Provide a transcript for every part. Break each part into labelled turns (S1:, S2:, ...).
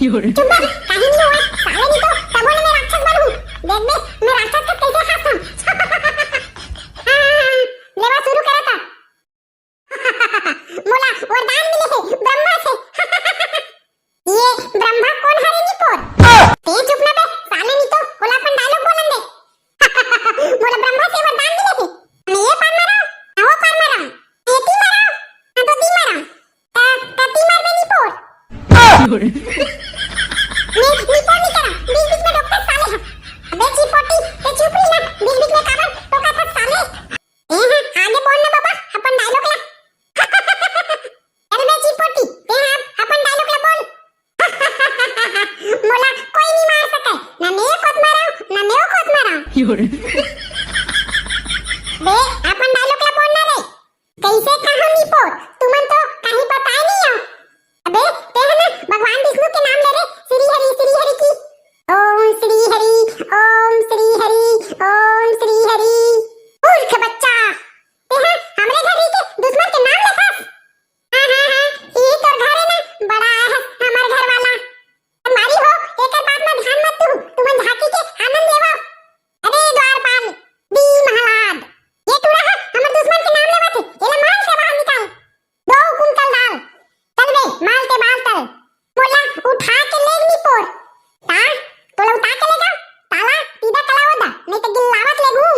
S1: चुप बे, कहीं नहीं हुआ साले नहीं तो तब बोले मैं राक्षस बनूं। देख बे मैं राक्षस का कैसे खाता हूं। लेवा शुरू करा था। मोला वरदान मिले है ब्रह्मा से। ये ब्रह्मा कौन हरे नी पोर ते चुप ना बे साले नहीं तो ओला अपन डायलॉग बोलन दे। मोला ब्रह्मा से वरदान मिले थे मैं ये पार मारा ना वो पार मारा ये ती मारा ना तो ती मारा ता ती मार बे नी पोर। मैं निपोर नहीं करा बीच बीच में डॉक्टर साले है। अबे चिपोटी ते चुप रही ना बीच बीच में काबर टोका था साले। आगे बोल ना बाबा अपन डायलॉग ला। अरे बे चिपोटी ते अपन डायलॉग ला बोल। मोला कोई नहीं मार सके ना मैं खुद मारा ना मैं खुद मारा। बे अपन डायलॉग ला बोल ना रे कैसे कहां निपोर तुमन तो कहीं पता ही नहीं हो। अबे ते है ना भगवान विष्णु के नाम ले रे श्री हरि की ओम श्री हरि ओम श्री हरि ओम श्री हरि। मूर्ख बच्चा ते है हमरे घर के दुश्मन के नाम ले खास। हां ये तो घर है ना बड़ा है हमार घर वाला तुम्हारी हो एकर बात में ध्यान मत तू तुमन झांकी के आनंद लेवा। अरे द्वारपाल दी महाराज ये टूड़ा है हमर दुश्मन के नाम लेवा थे एला माल से बाहर निकाल दो कुंतल दाल चल बे माल के बाल तल मोला उठा के लेग नी पोर ता तोला उठा के लेगा ताला सीधा कला होदा नहीं तो गिल्लावत लेगू।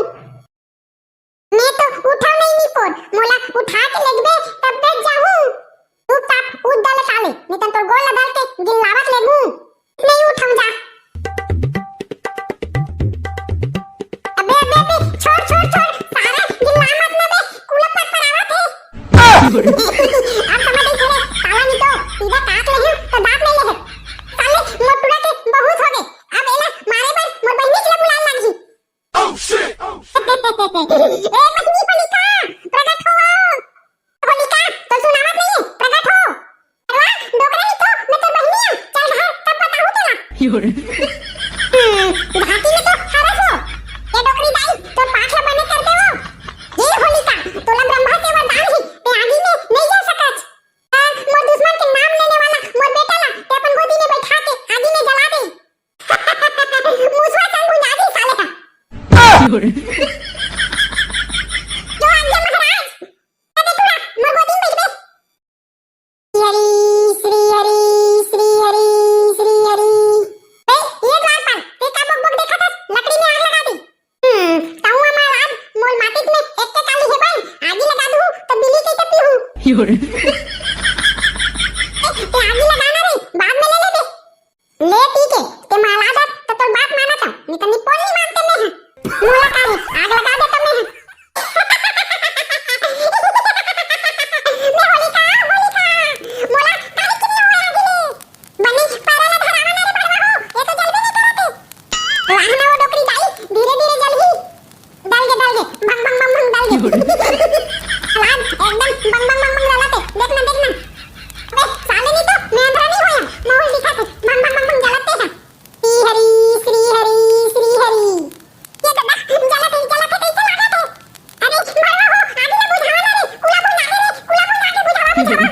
S1: मैं तो उठाव नहीं नी पोर मोला उठा के लेग बे तब बैठ जाऊं चुपचाप उठ डाले साले नहीं तो तोर गोल डाल के गिल्लावत लेगू नहीं उठाऊं जा। अबे छोड़ सारा गिल्लावत ना बे कुलप पर आवत है। अब समझ नहीं खड़े ताला नहीं तो सीधा काट ले है तो दांत ले ले है साले मोर टुड़ा के बहुत हो गए अब एला मारे पर मोर बहिनी के बुलाए लागी। ओह शिट ए बहिनी होलिका प्रकट हो होलिका तो सुनावत नहीं है प्रकट हो अरे डोकरा ही तो मैं तो बहिनी हूं चल बाहर तब बताऊं तोला। घाटी में तो हरस हो ये डोकरी दाई तो पाखला बने करते हो। ये होलिका तोला ब्रह्मा से वरदान है ते आगे में नहीं जा सकत। मोर दुश्मन के नाम लेने वाला मोर बेटा ला ते अपन गोदी में बैठा के आगे में जला दे। मुसवा संग बुझा दे साले का। जो आज्ञा महाराज अबे तोड़ा मोर गोदी में बैठ बे। श्री हरि श्री हरि श्री हरि ए ये द्वारपाल ते का बक देखा था लकड़ी में आग लगा दी। ताऊ महाराज मोर माटिक में एक के काली है बन आग लगा दूं तो बिल्ली कैसे पीऊं। ते आग लगाना रे बाद में ले ले बे ले ठीक है ते महाराज तो तोर बात माना था नहीं तो निपोल नहीं मानते मैं है मोला का है आग लगा दे तो मैं है। मैं होलिका मोला काहे के नहीं हुआ आगे ले बनी पारा ना धरावा ना रे बड़वा हो ये तो जल्दी नहीं करते रहना वो डोकरी दाई धीरे धीरे जल ही डाल के भंग डाल के लाद एकदम भंग जलाते देखना अबे साले नहीं तो मैं अंदर नहीं होया माहौल दिखा थे भंग जलाते हैं। श्री हरि श्री हरि श्री हरि ये तो जलाते कैसे लगा थे। अरे भरवा हो आगे ना बुझावा ना रे कुला बुझा रे बुझावा।